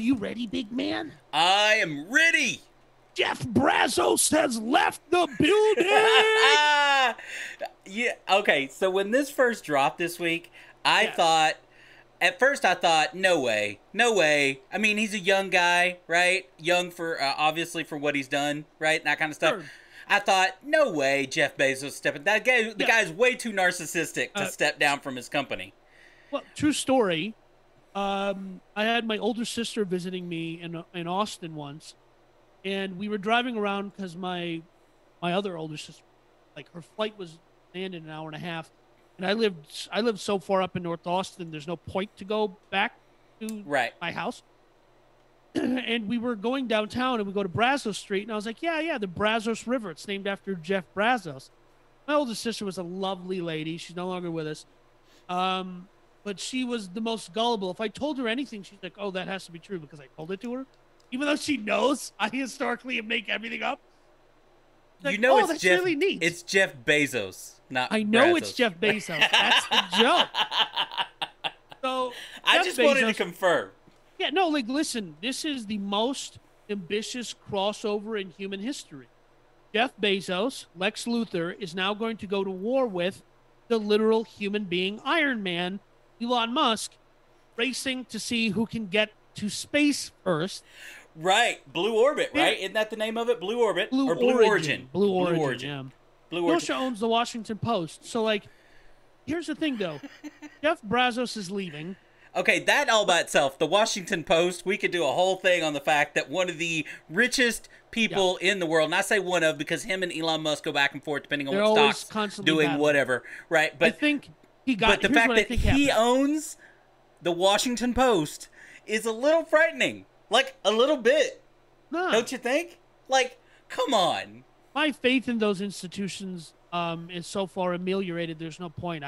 you ready, big man? I am ready. Jeff Bezos has left the building. Yeah. Okay. So when this first dropped this week, I Yes. thought. At first, I thought, no way, no way. I mean, he's a young guy, right? Young for obviously for what he's done, right? That kind of stuff. Sure. I thought, no way, Jeff Bezos stepping. That guy, the Yeah. guy's way too narcissistic to Uh, step down from his company. Well, true story. I had my older sister visiting me in Austin once, and we were driving around because my other older sister, like her flight was landed in an hour and a half, and I lived so far up in North Austin, there's no point to go back to Right. my house. And we were going downtown, and we go to Brazos Street, and I was like, yeah, the Brazos River. It's named after Jeff Bezos. My older sister was a lovely lady. She's no longer with us. But she was the most gullible. If I told her anything, she's like, oh, that has to be true because I told it to her. Even though she knows I historically make everything up. Like, You know, it's that's Jeff. really neat. It's Jeff Bezos, not. I know it's Brazos. Jeff Bezos. That's the joke. So I Jeff just wanted to Bezos- confirm. Yeah, no, like, listen, this is the most ambitious crossover in human history. Jeff Bezos, Lex Luthor, is now going to go to war with the literal human being Iron Man, Elon Musk, racing to see who can get to space first. Right, Blue Orbit, Yeah. right? Isn't that the name of it? Blue Orbit Blue or Blue Origin? Blue Origin, yeah. Blue He Origin. also owns the Washington Post. So, like, here's the thing, though. Jeff Bezos is leaving. Okay, that all by itself, the Washington Post, we could do a whole thing on the fact that one of the richest people in the world, and I say one of because him and Elon Musk go back and forth depending on They're what always stocks constantly doing battling. whatever, right? I But think he got. but the here's fact what I that think he happened. owns the Washington Post is a little frightening. Like, a little bit. No. Don't you think? Like, come on. My faith in those institutions is so far ameliorated. There's no point.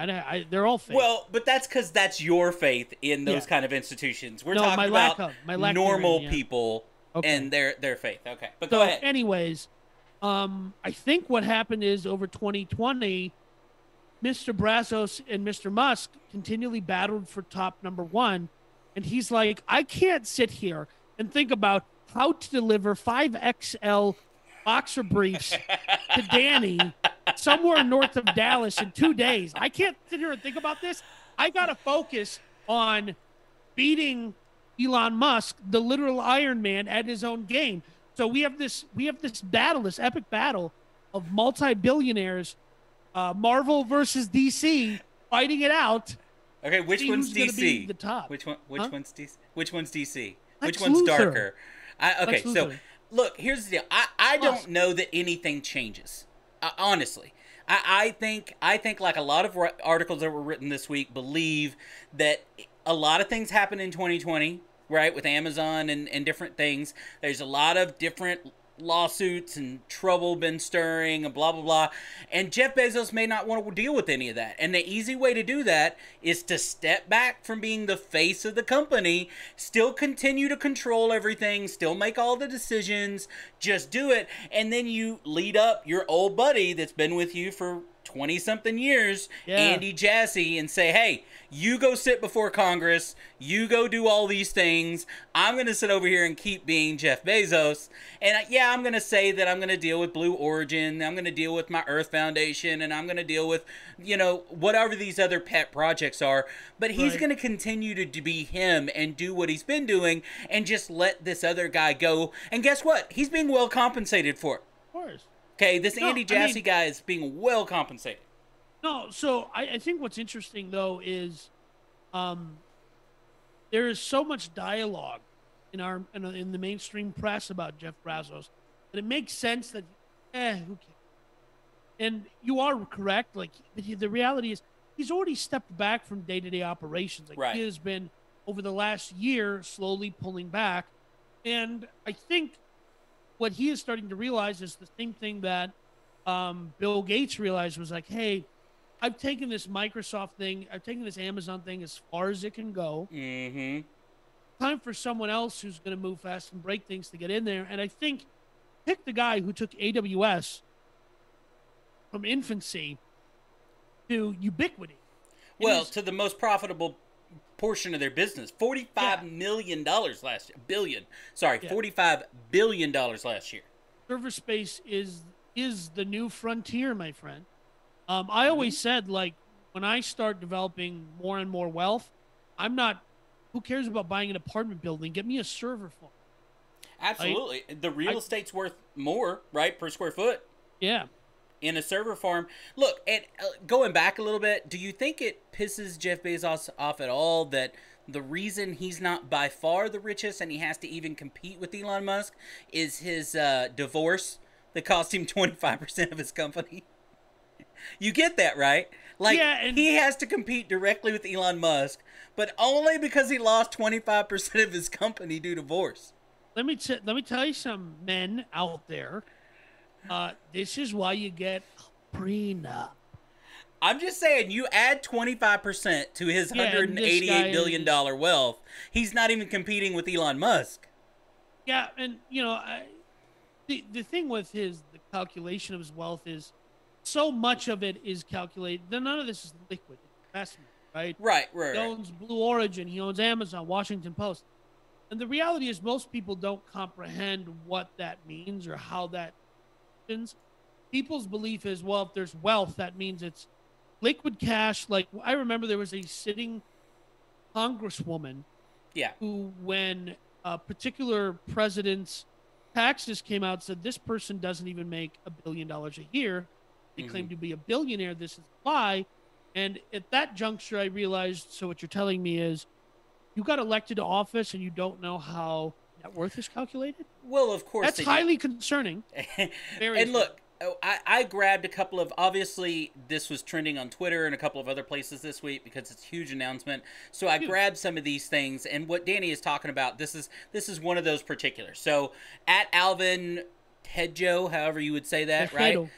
They're all fake. Well, but that's because that's your faith in those Yeah. kind of institutions. We're No, talking my about lack normal therein, yeah. people Okay. and their faith. Okay, but So, go ahead. anyways, I think what happened is over 2020, Mr. Brazos and Mr. Musk continually battled for top number one, and he's like, I can't sit here and think about how to deliver 5XL boxer briefs to Danny somewhere north of Dallas in 2 days. I can't sit here and think about this. I got to focus on beating Elon Musk, the literal Iron Man, at his own game. So we have this battle, this epic battle of multi-billionaires, Marvel versus DC, fighting it out. Okay, which See one's who's gonna DC? be the top. Which Huh? one's DC? Which one's DC? Lex Which one's Luthor. darker? Okay, Lex so Luthor. look, here's the deal. I Musk. don't know that anything changes. Honestly, I think like a lot of articles that were written this week believe that a lot of things happen in 2020, right, with Amazon and different things. There's a lot of different lawsuits and trouble been stirring and blah blah blah, and Jeff Bezos may not want to deal with any of that, and the easy way to do that is to step back from being the face of the company, still continue to control everything, still make all the decisions, just do it, and then you lead up your old buddy that's been with you for 20 something years, Yeah. Andy Jassy, and say, hey, you go sit before Congress, you go do all these things, I'm going to sit over here and keep being Jeff Bezos, and yeah, I'm going to say that I'm going to deal with Blue Origin, I'm going to deal with my Earth Foundation, and I'm going to deal with, whatever these other pet projects are, but he's Right. going to continue to be him and do what he's been doing, and just let this other guy go, and guess what? He's being well compensated for it. Of course. Okay, this No, Andy I Jassy mean- guy is being well compensated. No, so I think what's interesting though is, there is so much dialogue in the mainstream press about Jeff Bezos that it makes sense that, who cares? And you are correct. Like, the reality is, he's already stepped back from day-to-day operations. Like, Right. he has been over the last year slowly pulling back, and I think what he is starting to realize is the same thing that Bill Gates realized, was like, hey, I've taken this Microsoft thing, I've taken this Amazon thing as far as it can go. Mm-hmm. Time for someone else who's going to move fast and break things to get in there. And I think pick the guy who took AWS from infancy to ubiquity. And Well, he's- to the most profitable portion of their business. $45 million last year. Billion. Sorry, Yeah. $45 billion last year. Server space is the new frontier, my friend. I always said, like, when I start developing more and more wealth, I'm not. Who cares about buying an apartment building? Get me a server farm. Absolutely. The real estate's worth more, right, per square foot. Yeah. In a server farm. Look, and going back a little bit, do you think it pisses Jeff Bezos off at all that the reason he's not by far the richest and he has to even compete with Elon Musk is his divorce that cost him 25% of his company? You get that, right? Like, Yeah, and he has to compete directly with Elon Musk, but only because he lost 25% of his company due to divorce. let me tell you some men out there. This is why you get a prenup. I'm just saying, you add 25% to his $188 billion wealth, he's not even competing with Elon Musk. Yeah, and the thing with the calculation of his wealth is so much of it is calculated. None of this is liquid. It's investment, right? Right. He owns Blue Origin. He owns Amazon, Washington Post. And the reality is most people don't comprehend what that means or how that happens. People's belief is, well, if there's wealth, that means it's liquid cash. Like, I remember there was a sitting congresswoman who, when a particular president's taxes came out, said this person doesn't even make $1 billion a year. They claim to be a billionaire. This is a lie. And at that juncture, I realized, so what you're telling me is you got elected to office and you don't know how net worth is calculated? Well, of course. That's highly concerning. And look, I grabbed a couple of, obviously, this was trending on Twitter and a couple of other places this week because it's a huge announcement. So I grabbed some of these things, and what Danny is talking about, this is one of those particulars. So at Alvin Tedjo, however you would say that, right?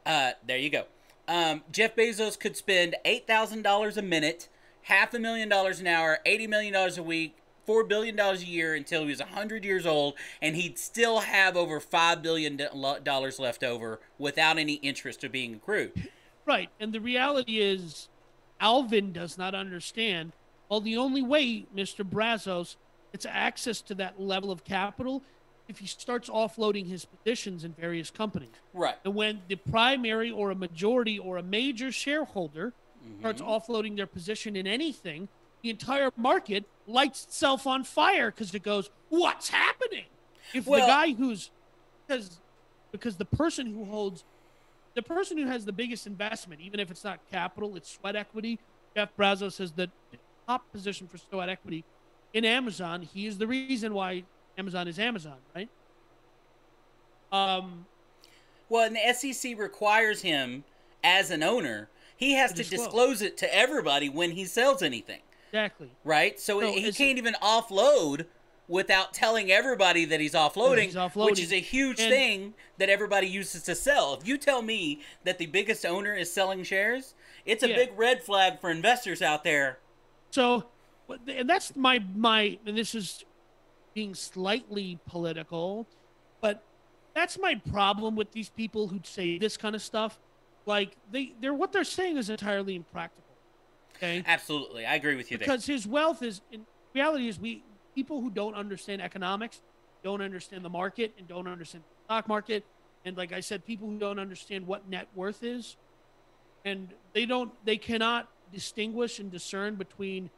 There you go. Jeff Bezos could spend $8,000 a minute, $500,000 an hour, $80 million a week, $4 billion a year until he was 100 years old, and he'd still have over $5 billion left over without any interest of being accrued. Right. And the reality is Alvin does not understand, well, the only way Mr. Brazos gets access to that level of capital if he starts offloading his positions in various companies. Right. And when the primary or a majority or a major shareholder starts offloading their position in anything, the entire market lights itself on fire because it goes, what's happening? If the guy who's because the person who has the biggest investment, even if it's not capital, it's sweat equity. Jeff Bezos has the top position for sweat equity in Amazon. He is the reason why Amazon is Amazon, right? Well, and the SEC requires him as an owner, he has to disclose it to everybody when he sells anything. Exactly. Right? So he can't even offload without telling everybody that he's offloading, which is a huge thing that everybody uses to sell. If you tell me that the biggest owner is selling shares, it's a big red flag for investors out there. So, and that's my and this is being slightly political, but that's my problem with these people who say this kind of stuff. Like, they're what they're saying is entirely impractical. Okay? Absolutely. I agree with you there. Because his wealth is, in reality, is people who don't understand economics, don't understand the market, and don't understand the stock market. And like I said, people who don't understand what net worth is, and they cannot distinguish and discern between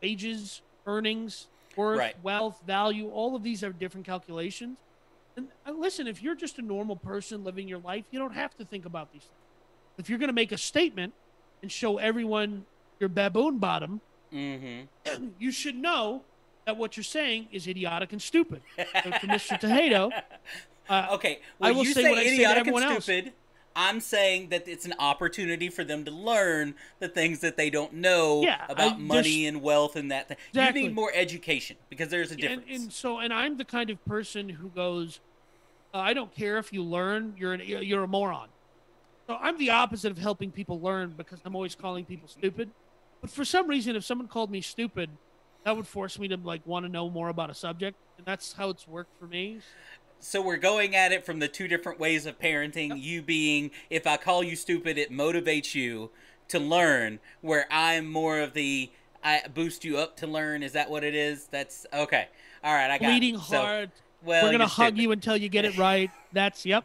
wages, earnings, worth, wealth, value. All of these are different calculations. And listen, if you're just a normal person living your life, you don't have to think about these things. If you're going to make a statement and show everyone your baboon bottom, you should know that what you're saying is idiotic and stupid. So to Mr. Tejado, okay, well, I will you say idiotic and stupid. I'm saying that it's an opportunity for them to learn the things that they don't know about money and wealth and that thing. Exactly. You need more education because there's a difference. And I'm the kind of person who goes, I don't care if you learn, you're a moron. So I'm the opposite of helping people learn because I'm always calling people stupid. But for some reason, if someone called me stupid, that would force me to want to know more about a subject, and that's how it's worked for me. So we're going at it from the two different ways of parenting. Yep. You being, if I call you stupid, it motivates you to learn, where I'm more of the, I boost you up to learn. Is that what it is? That's okay. All right, I got Bleeding it. heart. Well, We're gonna you're hug stupid. you until you get it right. That's yep.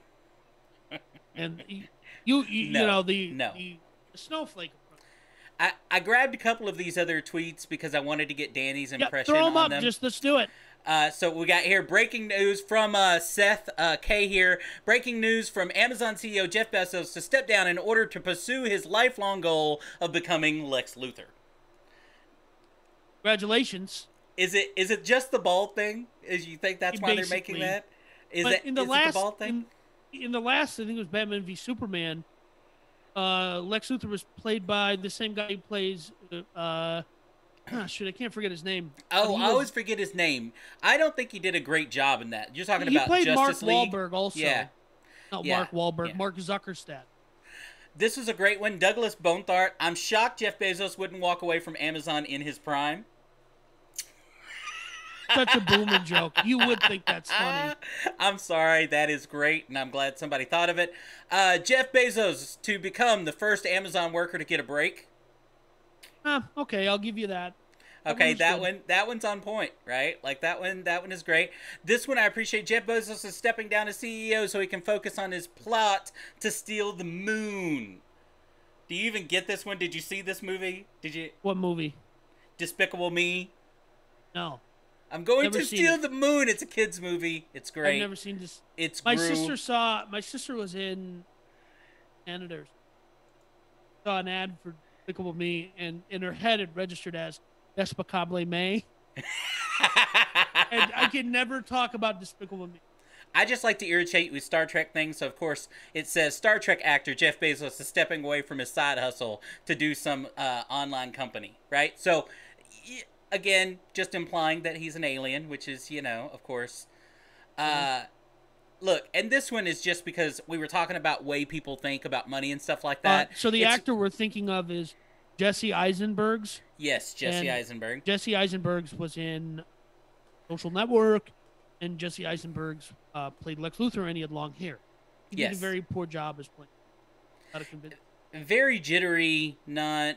And you No, know no. the snowflake approach. I grabbed a couple of these other tweets because I wanted to get Danny's Yep, impression throw them on up. them. Just let's do it. So we got here breaking news from Seth K here. Breaking news from Amazon CEO Jeff Bezos to step down in order to pursue his lifelong goal of becoming Lex Luthor. Congratulations. Is it just the bald thing? Is you think that's why they're making that? Is but it the bald thing? In the last, I think it was Batman v Superman. Lex Luthor was played by the same guy who plays. Shoot, I can't forget his name. Oh, I always forget his name. I don't think he did a great job in that. You're talking about played Justice Mark League. Wahlberg also. Yeah. Not Yeah. Mark Wahlberg. Yeah. Mark Zuckerstadt. This was a great one. Douglas Bonethart. I'm shocked Jeff Bezos wouldn't walk away from Amazon in his prime. Such a booming joke. You would think that's funny. I'm sorry. That is great, and I'm glad somebody thought of it. Jeff Bezos to become the first Amazon worker to get a break. Okay, I'll give you that. Okay, that one's on point, right? Like that one is great. This one I appreciate. Jeff Bezos is stepping down as CEO so he can focus on his plot to steal the moon. Do you even get this one? Did you see this movie? Did you? What movie? Despicable Me. No. I'm going to steal the moon. It's a kids movie. It's great. I've never seen this. It's my sister was in Canada. Saw an ad for Despicable Me, and in her head it registered as Despicable Me. And I can never talk about Despicable Me. I just like to irritate with Star Trek things. So, of course, it says Star Trek actor Jeff Bezos is stepping away from his side hustle to do some online company, right? So, again, just implying that he's an alien, which is, of course. Look, and this one is just because we were talking about way people think about money and stuff like that. So the actor we're thinking of is Jesse Eisenberg's. Yes, Jesse Eisenberg. Jesse Eisenberg's was in Social Network, and Jesse Eisenberg's played Lex Luthor, and he had long hair. He did a very poor job as playing. Not a convince. Very jittery, I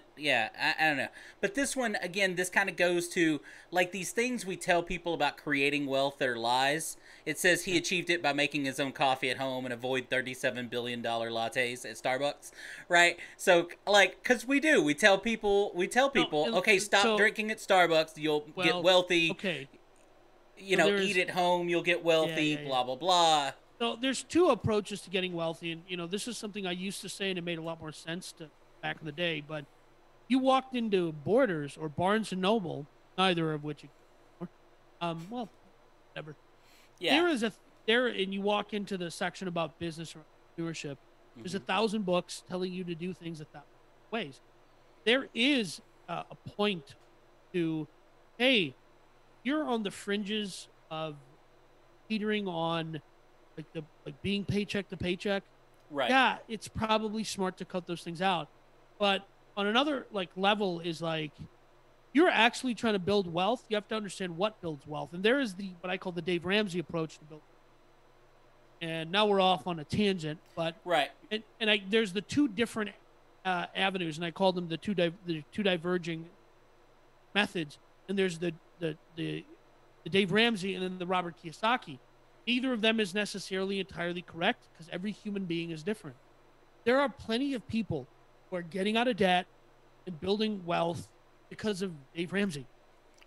don't know. But this one, again, this kind of goes to, like, these things we tell people about creating wealth that are lies. It says he achieved it by making his own coffee at home and avoid $37 billion lattes at Starbucks, right? So, like, because we tell people, okay, stop drinking at Starbucks, you'll get wealthy. Okay. Eat at home, you'll get wealthy, blah, blah, blah. So there's two approaches to getting wealthy, and this is something I used to say, and it made a lot more sense back in the day. But you walked into Borders or Barnes and Noble, neither of which, whatever. Yeah. And you walk into the section about business or entrepreneurship. There's 1,000 books telling you to do things 1,000 ways. There is a point to, hey, you're on the fringes of teetering on. Like being paycheck to paycheck, right? Yeah, it's probably smart to cut those things out. But on another level is you're actually trying to build wealth. You have to understand what builds wealth, and there is what I call the Dave Ramsey approach to build. And now we're off on a tangent, but right. And there's the two different avenues, and I call them the two diverging methods. And there's the Dave Ramsey and then the Robert Kiyosaki. Neither of them is necessarily entirely correct because every human being is different. There are plenty of people who are getting out of debt and building wealth because of Dave Ramsey.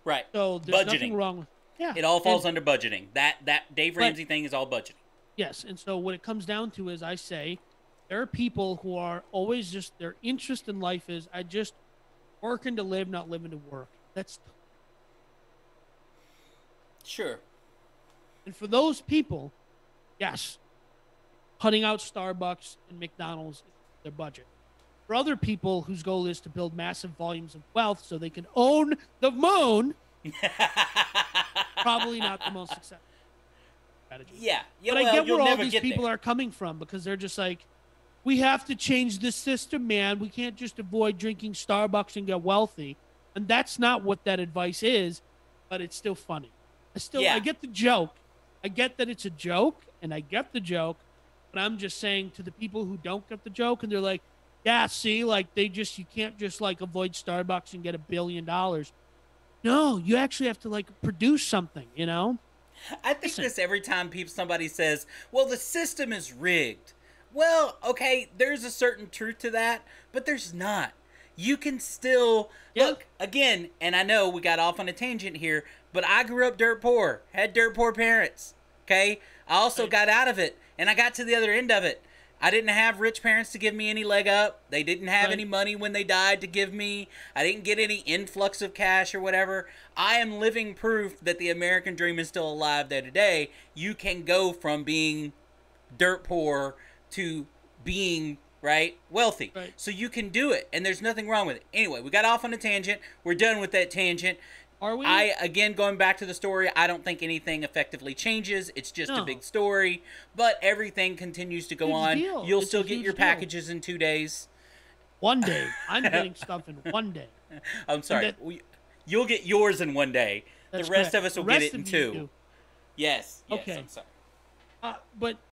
Right. So there's budgeting. Nothing wrong with it. All falls under budgeting. That Dave Ramsey thing is all budgeting. Yes, and so what it comes down to is I say there are people who are always just their interest in life is I just working to live, not living to work. That's sure. And for those people, yes, cutting out Starbucks and McDonald's is their budget. For other people whose goal is to build massive volumes of wealth so they can own the moon, probably not the most successful strategy. Yeah. But I get where all these people are coming from because they're just like, we have to change the system, man. We can't just avoid drinking Starbucks and get wealthy. And that's not what that advice is, but it's still funny. I get the joke. I get that it's a joke, and I get the joke, but I'm just saying to the people who don't get the joke, and they're like, Yeah, see, like you can't just like avoid Starbucks and get $1 billion. No, you actually have to like produce something, you know? I think Listen, this every time somebody says, well, the system is rigged. Well, okay, there's a certain truth to that, but there's not. You can still yeah, look again, and I know we got off on a tangent here, but I grew up dirt poor, had dirt poor parents. Okay, I also right, got out of it, and I got to the other end of it. I didn't have rich parents to give me any leg up. They didn't have right. any money when they died to give me. I didn't get any influx of cash or whatever. I am living proof that the American dream is still alive there today. You can go from being dirt poor to being right wealthy. Right. So you can do it, and there's nothing wrong with it. Anyway, we got off on a tangent. We're done with that tangent. Are we? Again, going back to the story, I don't think anything effectively changes. It's just a No. big story, but everything continues to go Huge on. deal. You'll It's still a get huge your deal. packages in 2 days. One day. I'm getting stuff in one day. I'm sorry. You'll get yours in 1 day. The That's rest correct. of us The will get rest it in of you 2. do. Yes. Okay. I'm sorry. But